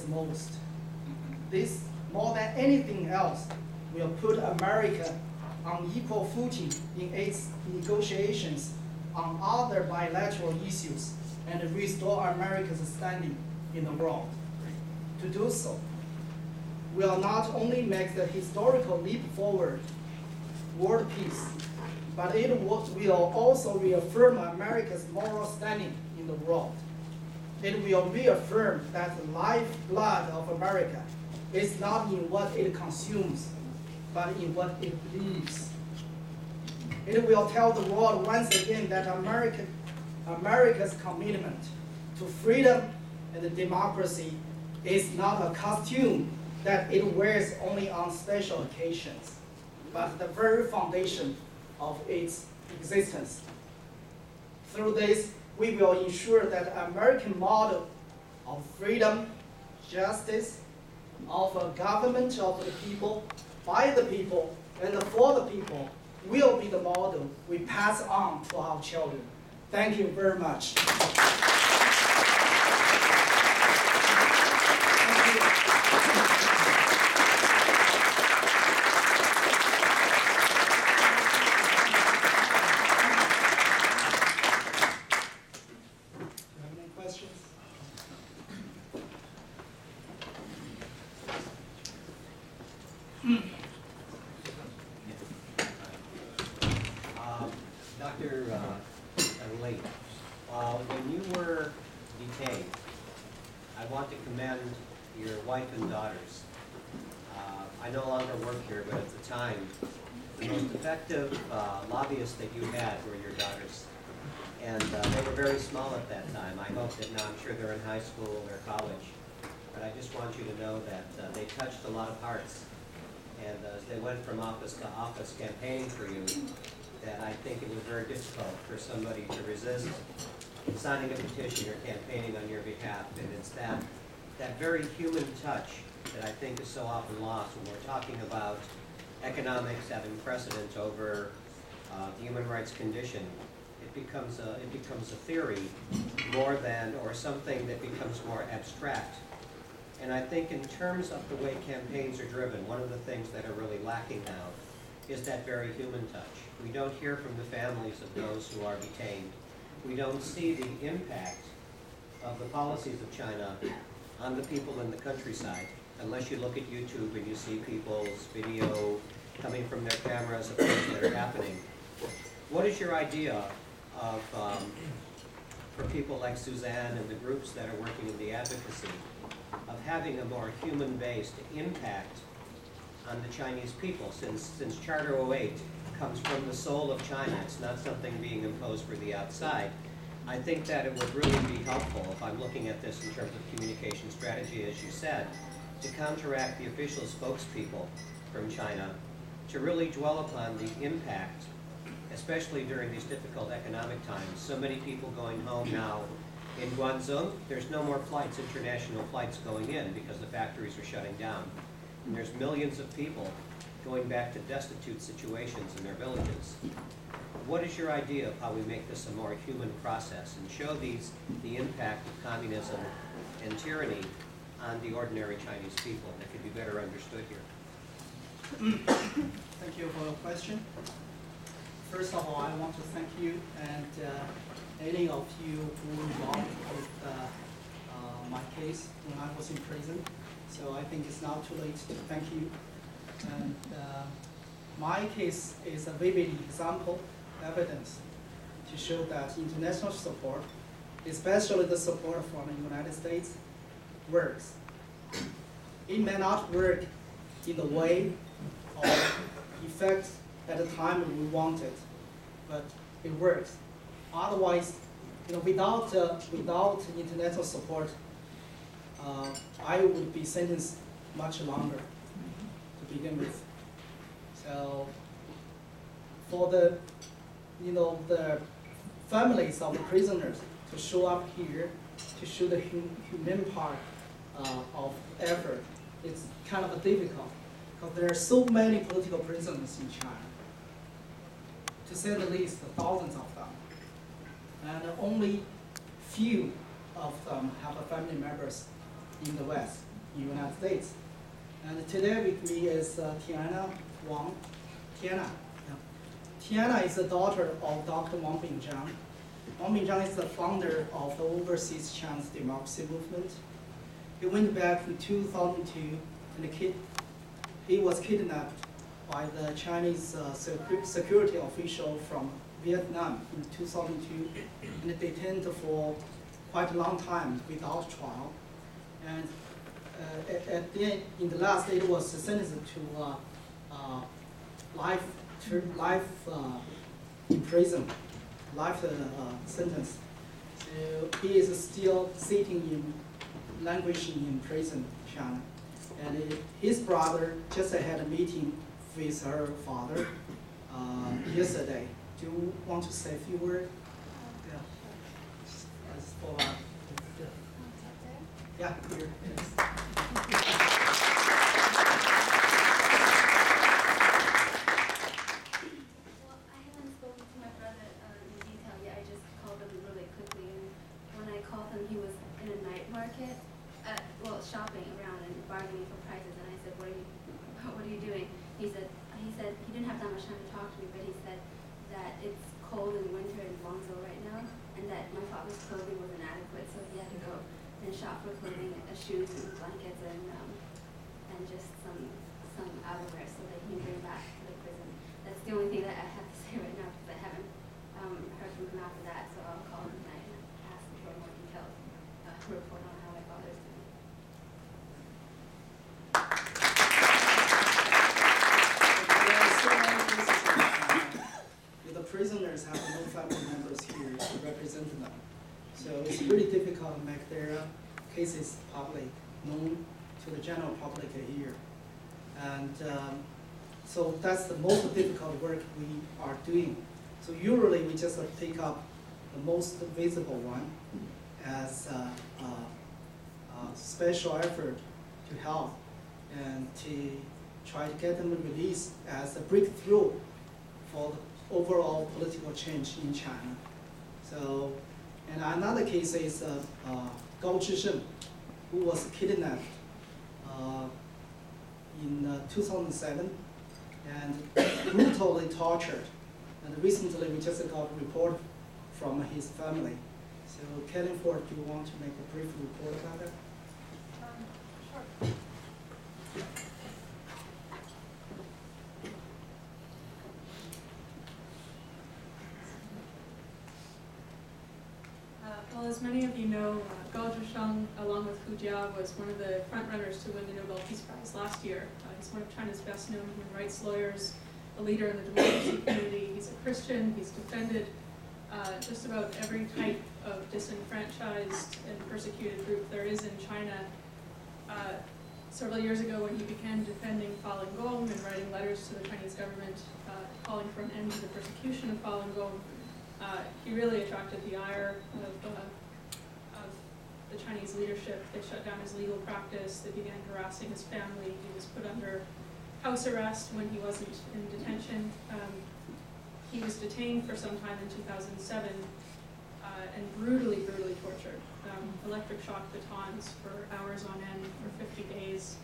most. This, more than anything else, will put America on equal footing in its negotiations on other bilateral issues and restore America's standing in the world. To do so will not only make the historical leap forward world peace, but it will also reaffirm America's moral standing in the world. It will reaffirm that the lifeblood of America is not in what it consumes, but in what it believes. It will tell the world once again that America's commitment to freedom and democracy is not a costume that it wears only on special occasions, but the very foundation of its existence. Through this, we will ensure that the American model of freedom, justice, of a government of the people, by the people, and for the people will be the model we pass on to our children. Thank you very much. Dr. Li, when you were detained, I want to commend your wife and daughters. I no longer work here, but at the time, the most effective lobbyists that you had were your daughters. And they were very small at that time. I hope that now, I'm sure they're in high school or college. But I just want you to know that they touched a lot of hearts. And as they went from office to office campaigning for you, that I think it was very difficult for somebody to resist signing a petition or campaigning on your behalf. And it's that very human touch that I think is so often lost when we're talking about economics having precedence over the human rights condition. It becomes a theory more than, or something that becomes more abstract. And I think in terms of the way campaigns are driven, one of the things that are really lacking now is that very human touch. We don't hear from the families of those who are detained. We don't see the impact of the policies of China on the people in the countryside, unless you look at YouTube and you see people's video coming from their cameras of things that are happening. What is your idea of, for people like Suzanne and the groups that are working in the advocacy, of having a more human-based impact on the Chinese people, since Charter 08 comes from the soul of China, it's not something being imposed for the outside. I think that it would really be helpful, if I'm looking at this in terms of communication strategy, as you said, to counteract the official spokespeople from China, to really dwell upon the impact, especially during these difficult economic times. So many people going home now. In Guangzhou, there's no more flights, international flights going in, because the factories are shutting down. And there's millions of people going back to destitute situations in their villages. What is your idea of how we make this a more human process and show the impact of communism and tyranny on the ordinary Chinese people that could be better understood here? Thank you for your question. First of all, I want to thank you and any of you who involved with my case when I was in prison. So I think it's not too late to thank you. And my case is a vivid example, evidence, to show that international support, especially the support from the United States, works. It may not work in the way or effect at the time we want it, but it works. Otherwise, without international support, I would be sentenced much longer to begin with. So, for the families of the prisoners to show up here, to show the human part of effort, it's kind of difficult because there are so many political prisoners in China. To say the least, thousands of them. And only few of them have family members in the West. in the United States. And today with me is Tiana Wang. Tiana. Yeah. Tiana is the daughter of Dr. Wang Bingzhang. Wang Bingzhang is the founder of the Overseas Chinese Democracy Movement. He went back in 2002 and he was kidnapped by the Chinese security official from Vietnam in 2002 and detained for quite a long time without trial. And at the end, in the last, it was sentenced to life in prison, life sentence. So he is still sitting in, languishing in prison, China. And his brother just had a meeting with her father yesterday. Do you want to say a few words? Yeah. As for, yeah, here. Yes. Well, I haven't spoken to my brother in detail yet. I just called him really quickly, and when I called him, he was in a night market, shopping around and bargaining for prices. And I said, "What are you doing?" He said he didn't have that much time to talk to me, but he said that it's cold in winter in Guangzhou right now, and that my father's clothing was inadequate, so he had to go and shop for clothing, shoes and blankets, and just some outerwear so that he can bring back to the prison. That's the only thing that I have to say right now, because I haven't heard from him after that, so I'll call him tonight and ask him for a more detailed report on how my father's doing. The prisoners have no family members here to represent them. So it's really difficult to make their cases public, known to the general public here. And so that's the most difficult work we are doing. So usually we just pick up the most visible one as a special effort to help and to try to get them released as a breakthrough for the overall political change in China. So, and another case is Gao Zhisheng, who was kidnapped in 2007 and brutally tortured. And recently we just got a report from his family. So, Kellen Ford, do you want to make a brief report about it? Sure. Well, as many of you know, Gao Zhisheng, along with Hu Jia, was one of the frontrunners to win the Nobel Peace Prize last year. He's one of China's best-known human rights lawyers, a leader in the democracy community. He's a Christian. He's defended just about every type of disenfranchised and persecuted group there is in China. Several years ago, when he began defending Falun Gong and writing letters to the Chinese government calling for an end to the persecution of Falun Gong, he really attracted the ire of the Chinese leadership. They shut down his legal practice. They began harassing his family. He was put under house arrest when he wasn't in detention. He was detained for some time in 2007 and brutally tortured. Electric shock batons for hours on end for 50 days.